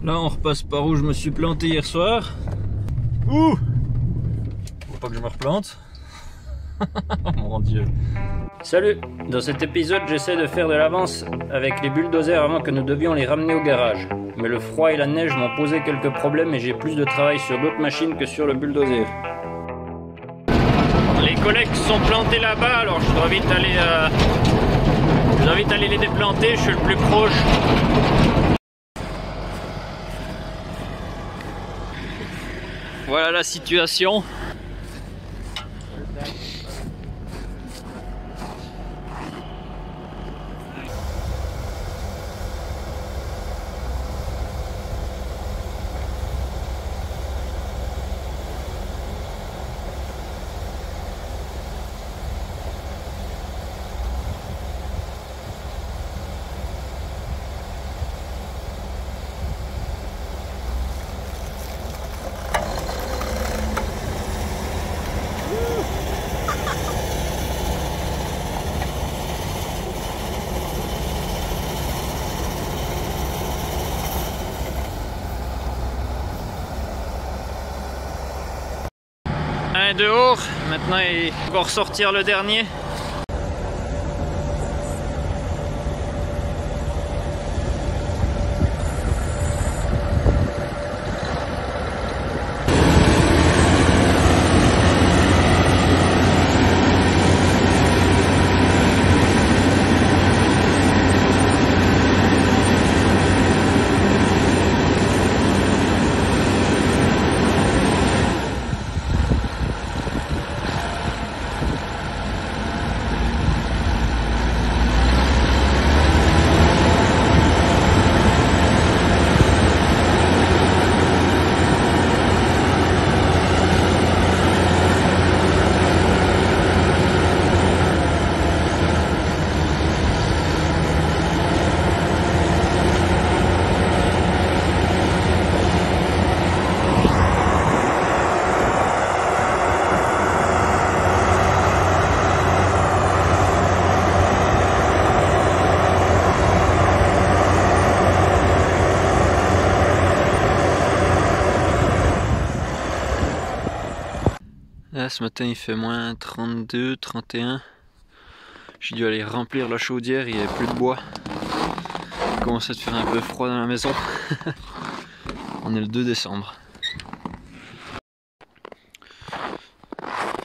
Là on repasse par où je me suis planté hier soir. Ouh! Faut pas que je me replante. Oh mon dieu. Salut! Dans cet épisode j'essaie de faire de l'avance avec les bulldozers avant que nous devions les ramener au garage. Mais le froid et la neige m'ont posé quelques problèmes et j'ai plus de travail sur d'autres machines que sur le bulldozer. Les collègues sont plantés là-bas, alors je dois vite aller les déplanter, je suis le plus proche. Voilà la situation. Un dehors, maintenant il va ressortir le dernier. Là ce matin il fait moins 32, 31. J'ai dû aller remplir la chaudière, il n'y avait plus de bois. Il commence à te faire un peu froid dans la maison. On est le 2 décembre.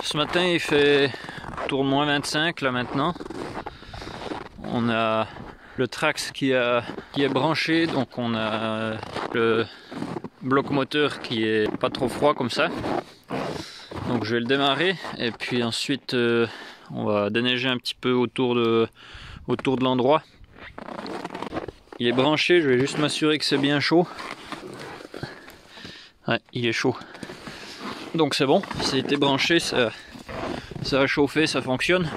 Ce matin il fait autour de moins 25 là maintenant. On a le Trax qui est branché, donc on a le bloc moteur qui est pas trop froid comme ça. Donc je vais le démarrer et puis ensuite on va déneiger un petit peu autour de l'endroit. Il est branché, je vais juste m'assurer que c'est bien chaud. Ouais, il est chaud. Donc c'est bon, ça a été branché, ça a chauffé, ça fonctionne.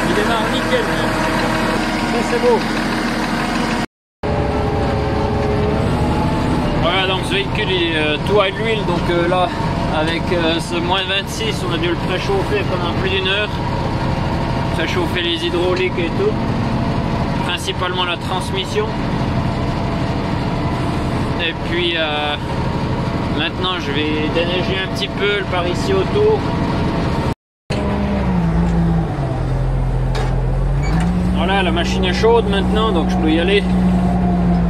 Il démarre nickel. Ça c'est beau. Voilà, donc ce véhicule est tout à l'huile, donc là avec ce moins 26 on a dû le préchauffer pendant plus d'1 heure. Préchauffer les hydrauliques et tout. Principalement la transmission. Et puis maintenant je vais déneiger un petit peu par ici autour. Voilà, la machine est chaude maintenant, donc je peux y aller.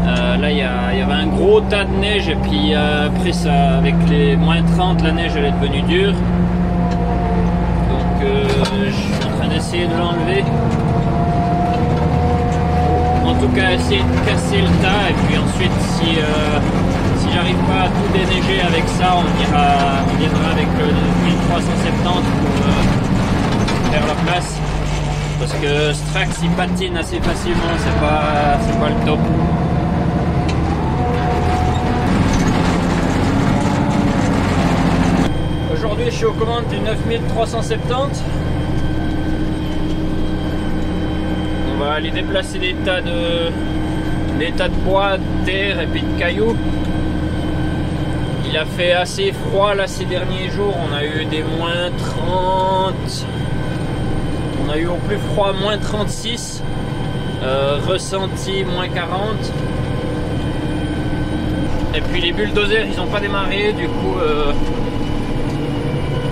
Là, il y avait un gros tas de neige et puis après ça, avec les moins 30, la neige elle est devenue dure. Donc je suis en train d'essayer de l'enlever. En tout cas, essayer de casser le tas et puis ensuite, si j'arrive pas à tout déneiger avec ça, on viendra avec le 1370 pour faire la place. Parce que ce Trax il patine assez facilement, c'est pas le top. Aujourd'hui je suis aux commandes du 9370. On va aller déplacer des tas de des tas de bois, de terre et puis de cailloux. Il a fait assez froid là ces derniers jours, on a eu des moins 30, on a eu au plus froid moins 36, ressenti moins 40. Et puis les bulldozers ils n'ont pas démarré, du coup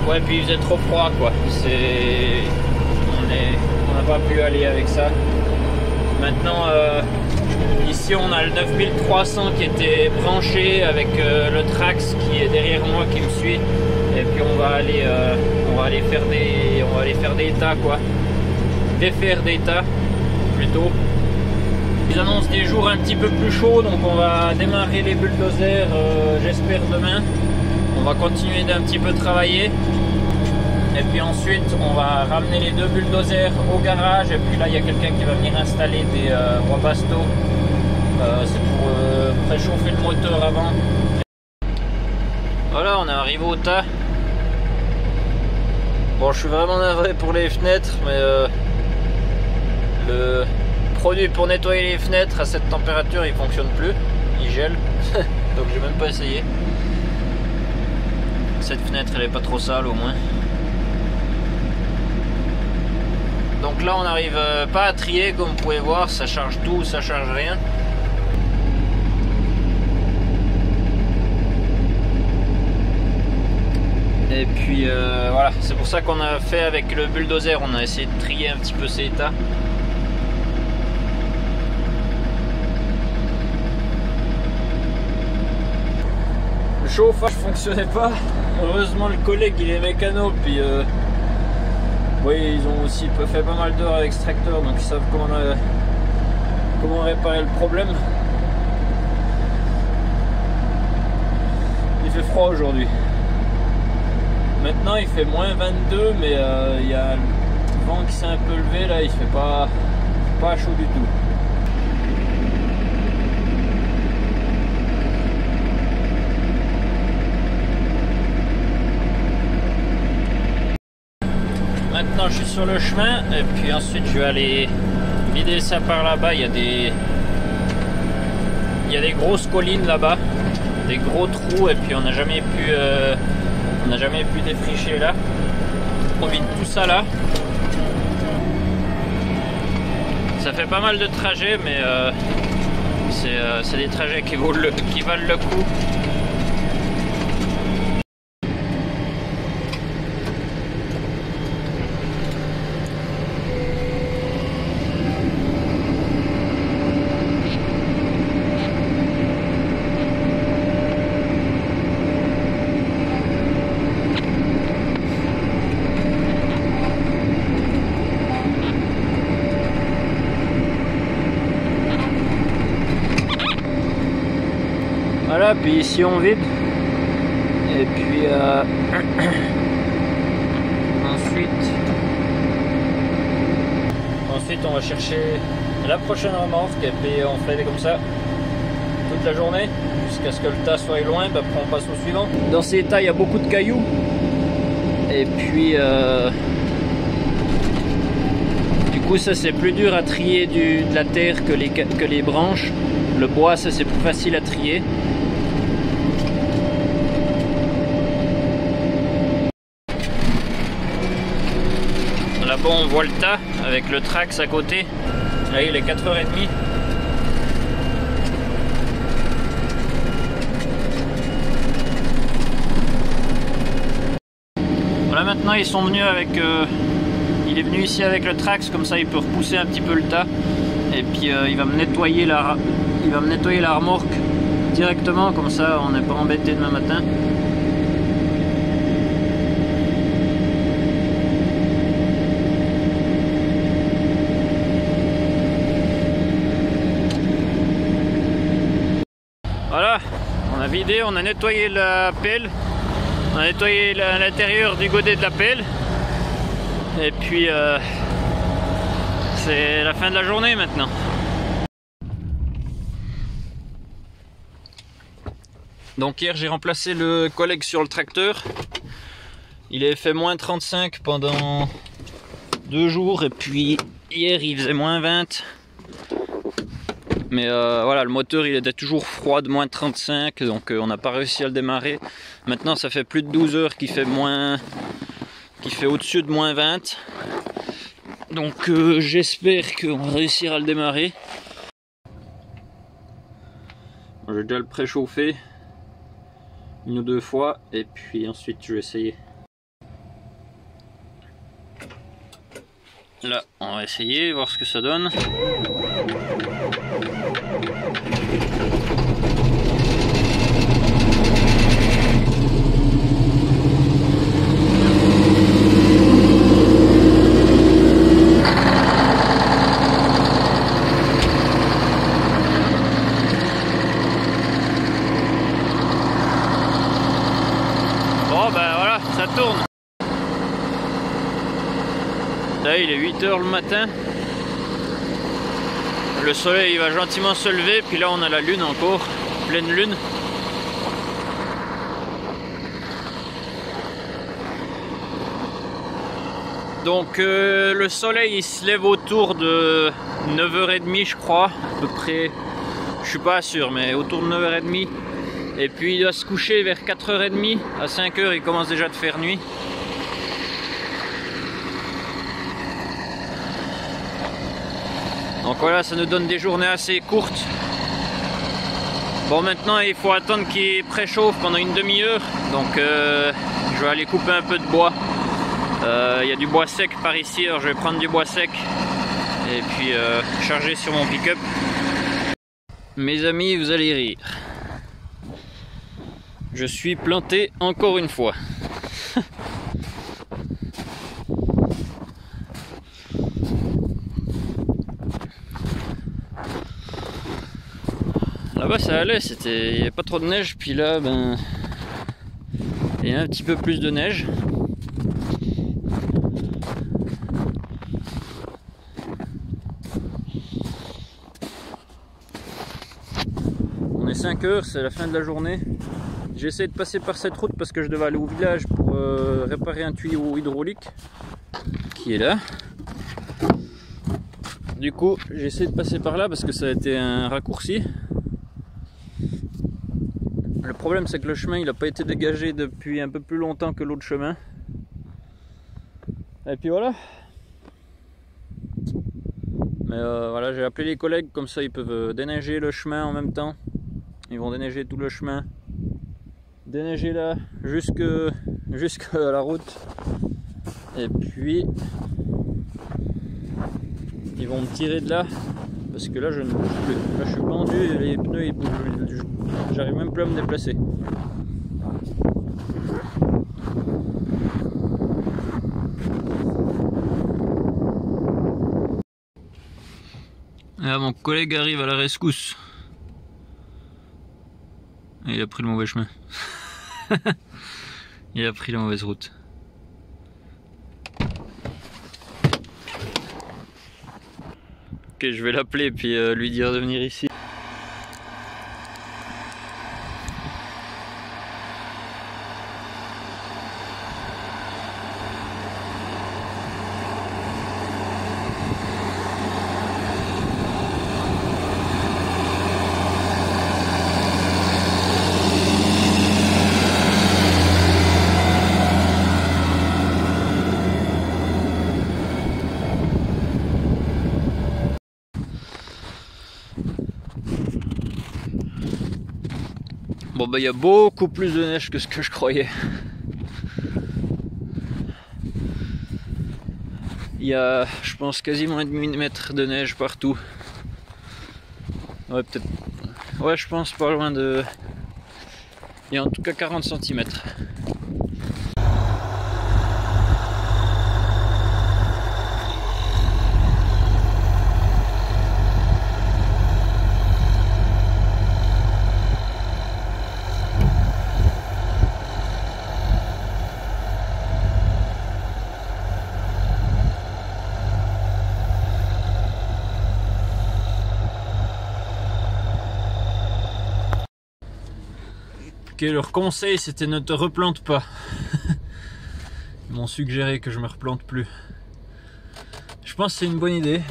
ouais, puis il faisait trop froid quoi. On n'a pas pu aller avec ça. Maintenant ici on a le 9300 qui était branché avec le Trax qui est derrière moi qui me suit, et puis on va aller faire des tas quoi, défaire des tas plutôt. Ils annoncent des jours un petit peu plus chauds, donc on va démarrer les bulldozers j'espère demain. On va continuer d'un petit peu travailler. Et puis ensuite on va ramener les 2 bulldozers au garage, et puis là il y a quelqu'un qui va venir installer des Wabasto. C'est pour préchauffer le moteur avant. Voilà, on est arrivé au tas. Bon, je suis vraiment navré pour les fenêtres, mais le produit pour nettoyer les fenêtres à cette température il fonctionne plus, il gèle. Donc j'ai même pas essayé. Cette fenêtre elle est pas trop sale au moins. Donc là on n'arrive pas à trier, comme vous pouvez voir, ça charge tout, ça charge rien. Et puis voilà, c'est pour ça qu'on a fait avec le bulldozer, on a essayé de trier un petit peu ces tas. Le chauffage fonctionnait pas, heureusement le collègue il est mécano, puis oui, ils ont aussi fait pas mal d'heures à l'extracteur, donc ils savent comment réparer le problème. Il fait froid aujourd'hui. Maintenant il fait moins 22, mais il y a le vent qui s'est un peu levé là, il fait pas chaud du tout. Maintenant je suis sur le chemin, et puis ensuite je vais aller vider ça par là-bas. Il y a des grosses collines là-bas, des gros trous, et puis on n'a jamais pu défricher là. On vide tout ça là. Ça fait pas mal de trajets, mais c'est des trajets qui valent le coup. Voilà, puis ici on vide, et puis ensuite on va chercher la prochaine remorque, et puis on fait comme ça toute la journée jusqu'à ce que le tas soit loin. Puis après on passe au suivant. Dans ces tas il y a beaucoup de cailloux, et puis du coup ça c'est plus dur à trier de la terre que les branches. Le bois ça c'est plus facile à trier. Là-bas on voit le tas avec le Trax à côté. Là il est 4h30. Voilà, maintenant ils sont venus avec il est venu ici avec le Trax, comme ça il peut repousser un petit peu le tas, et puis il va me nettoyer la remorque directement, comme ça on n'est pas embêté demain matin. Voilà, on a vidé, on a nettoyé la pelle, on a nettoyé l'intérieur du godet de la pelle, et puis c'est la fin de la journée maintenant. Donc hier j'ai remplacé le collègue sur le tracteur. Il avait fait moins 35 pendant 2 jours, et puis hier il faisait moins 20. Mais voilà, le moteur il était toujours froid de moins 35, donc on n'a pas réussi à le démarrer. Maintenant ça fait plus de 12 heures qu'il fait au-dessus de moins 20. Donc j'espère qu'on réussira à le démarrer. Je vais déjà le préchauffer une ou deux fois et puis ensuite je vais essayer. Là on va essayer, voir ce que ça donne. Bon ben voilà, ça tourne. Là il est 8 h le matin. Le soleil va gentiment se lever, puis là on a la lune encore, pleine lune. Donc le soleil il se lève autour de 9 h 30 je crois, à peu près, je suis pas sûr mais autour de 9 h 30. Et puis il doit se coucher vers 4 h 30, à 5 h il commence déjà de faire nuit. Donc voilà, ça nous donne des journées assez courtes. Bon maintenant il faut attendre qu'il préchauffe pendant une demi-heure. Donc je vais aller couper un peu de bois. Il y a du bois sec par ici, alors je vais prendre du bois sec. Et puis charger sur mon pick-up. Mes amis, vous allez rire. Je suis planté encore une fois. Là-bas ça allait, il n'y avait pas trop de neige, puis là ben il y a un petit peu plus de neige. On est 5 h, c'est la fin de la journée. J'essaie de passer par cette route parce que je devais aller au village pour réparer un tuyau hydraulique qui est là. Du coup j'essaie de passer par là parce que ça a été un raccourci. Le problème c'est que le chemin il n'a pas été dégagé depuis un peu plus longtemps que l'autre chemin. Et puis voilà. Mais voilà, j'ai appelé les collègues, comme ça ils peuvent déneiger le chemin en même temps. Ils vont déneiger tout le chemin. Déneiger là jusqu'à la route. Et puis ils vont me tirer de là. Parce que là je ne bouge plus. Là je suis pendu et les pneus ils bougent. J'arrive même plus à me déplacer. Là mon collègue arrive à la rescousse. Et il a pris le mauvais chemin. Il a pris la mauvaise route. Ok, je vais l'appeler puis lui dire de venir ici. Bon bah il y a beaucoup plus de neige que ce que je croyais. Il y a, je pense, quasiment 1,5 mètre de neige partout. Ouais, peut-être. Ouais, je pense pas loin de. Il y a en tout cas 40 cm. Ok, leur conseil c'était ne te replante pas. Ils m'ont suggéré que je me replante plus. Je pense que c'est une bonne idée.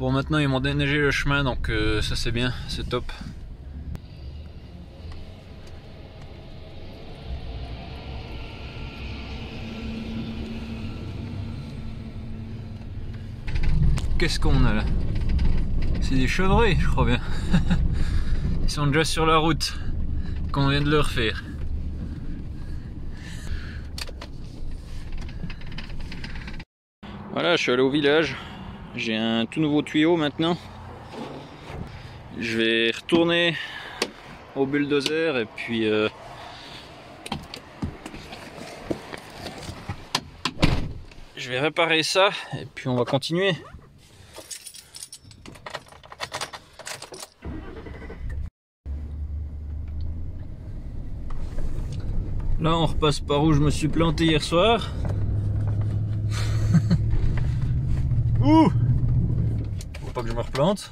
Bon, maintenant ils m'ont déneigé le chemin, donc ça c'est bien, c'est top. Qu'est-ce qu'on a là? C'est des chevreuils, je crois bien. Ils sont déjà sur la route qu'on vient de leur faire. Voilà, je suis allé au village. J'ai un tout nouveau tuyau maintenant. Je vais retourner au bulldozer et puis je vais réparer ça et puis on va continuer. Là on repasse par où je me suis planté hier soir. Ouh! Faut pas que je me replante.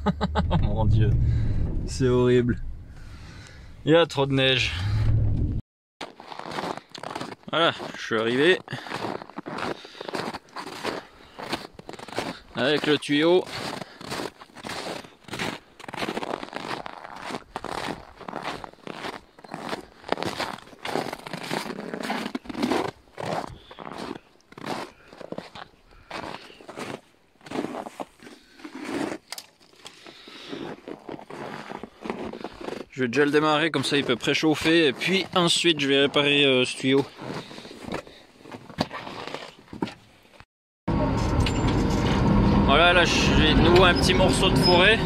Oh mon dieu, c'est horrible. Il y a trop de neige. Voilà, je suis arrivé avec le tuyau. Je vais déjà le démarrer, comme ça il peut préchauffer et puis ensuite je vais réparer ce tuyau. Voilà, là j'ai de nouveau un petit morceau de forêt.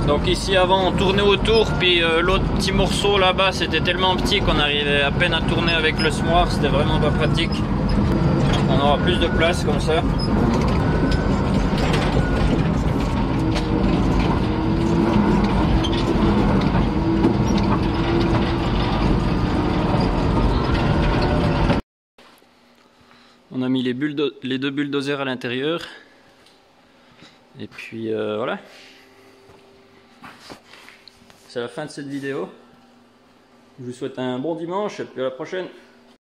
Donc ici avant on tournait autour, puis l'autre petit morceau là-bas c'était tellement petit qu'on arrivait à peine à tourner avec le semoir, c'était vraiment pas pratique. On aura plus de place comme ça. On a mis les deux bulldozers à l'intérieur. Et puis voilà. C'est la fin de cette vidéo. Je vous souhaite un bon dimanche et puis à la prochaine.